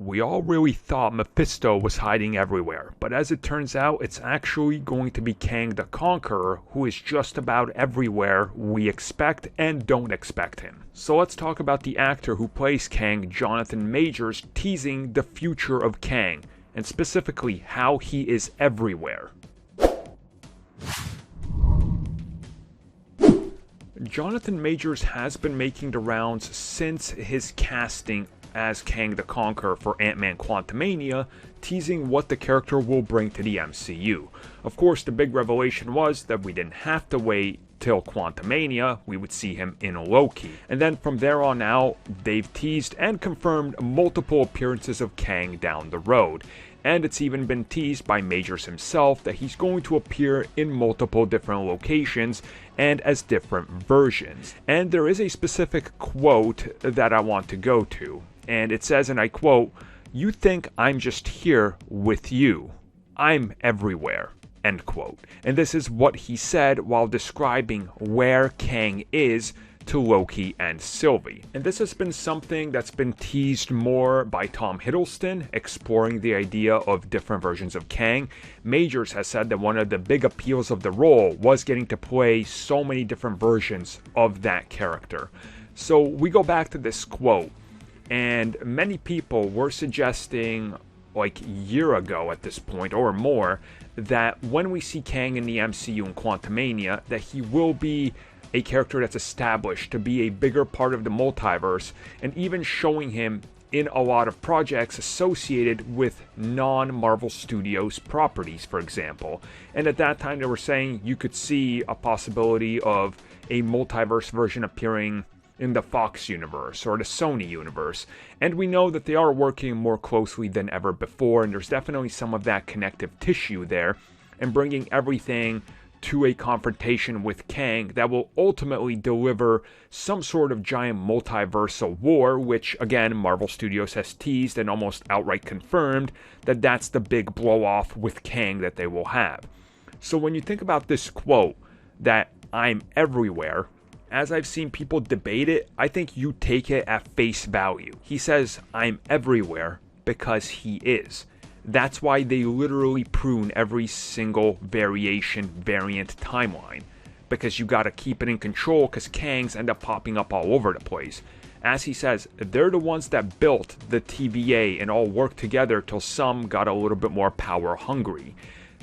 We all really thought Mephisto was hiding everywhere, but as it turns out, it's actually going to be Kang the Conqueror, who is just about everywhere we expect and don't expect him. So let's talk about the actor who plays Kang, Jonathan Majors, teasing the future of Kang, and specifically how he is everywhere. Jonathan Majors has been making the rounds since his casting as Kang the Conqueror for Ant-Man Quantumania, teasing what the character will bring to the MCU. Of course, the big revelation was that we didn't have to wait till Quantumania, we would see him in Loki. And then from there on out, they've teased and confirmed multiple appearances of Kang down the road. And it's even been teased by Majors himself that he's going to appear in multiple different locations and as different versions. And there is a specific quote that I want to go to. And it says, and I quote, "You think I'm just here with you. I'm everywhere." End quote. And this is what he said while describing where Kang is to Loki and Sylvie. And this has been something that's been teased more by Tom Hiddleston, exploring the idea of different versions of Kang. Majors has said that one of the big appeals of the role was getting to play so many different versions of that character. So we go back to this quote, and many people were suggesting, like a year ago at this point or more, that when we see Kang in the MCU in Quantumania, that he will be a character that's established to be a bigger part of the multiverse, and even showing him in a lot of projects associated with non-Marvel Studios properties, for example. And at that time they were saying you could see a possibility of a multiverse version appearing in the Fox universe or the Sony universe. And we know that they are working more closely than ever before, and there's definitely some of that connective tissue there, and bringing everything to a confrontation with Kang that will ultimately deliver some sort of giant multiversal war, which again Marvel Studios has teased and almost outright confirmed that that's the big blow off with Kang that they will have. So when you think about this quote, that "I'm everywhere," as I've seen people debate it, I think you take it at face value. He says "I'm everywhere" because he is. That's why they literally prune every single variant timeline, because you gotta keep it in control, because Kangs end up popping up all over the place. As he says, they're the ones that built the TVA and all worked together till some got a little bit more power hungry.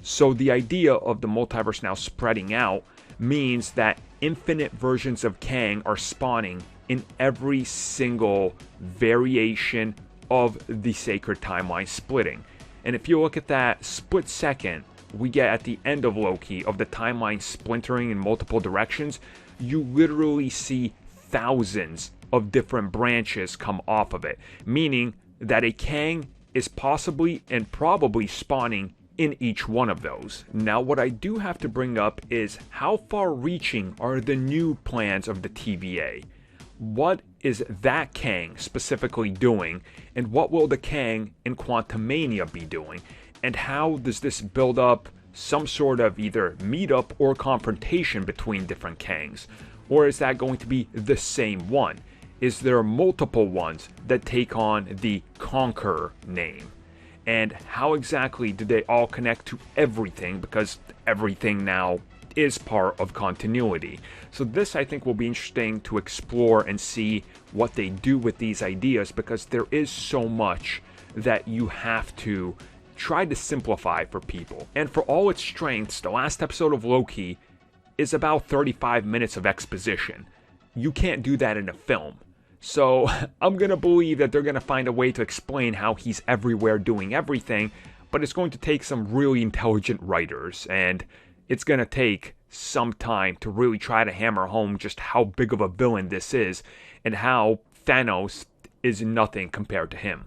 So the idea of the multiverse now spreading out means that infinite versions of Kang are spawning in every single variation of the sacred timeline splitting. And if you look at that split second we get at the end of Loki of the timeline splintering in multiple directions, you literally see thousands of different branches come off of it, meaning that a Kang is possibly and probably spawning in each one of those. Now what I do have to bring up is how far reaching are the new plans of the TVA? What is that Kang specifically doing, and what will the Kang in Quantumania be doing? And how does this build up some sort of either meetup or confrontation between different Kangs? Or is that going to be the same one? Is there multiple ones that take on the Conqueror name? And how exactly do they all connect to everything, because everything now is part of continuity. So this, I think, will be interesting to explore and see what they do with these ideas, because there is so much that you have to try to simplify for people. And for all its strengths, the last episode of Loki is about 35 minutes of exposition. You can't do that in a film. So I'm gonna believe that they're gonna find a way to explain how he's everywhere doing everything, but it's going to take some really intelligent writers, and it's going to take some time to really try to hammer home just how big of a villain this is, and how Thanos is nothing compared to him.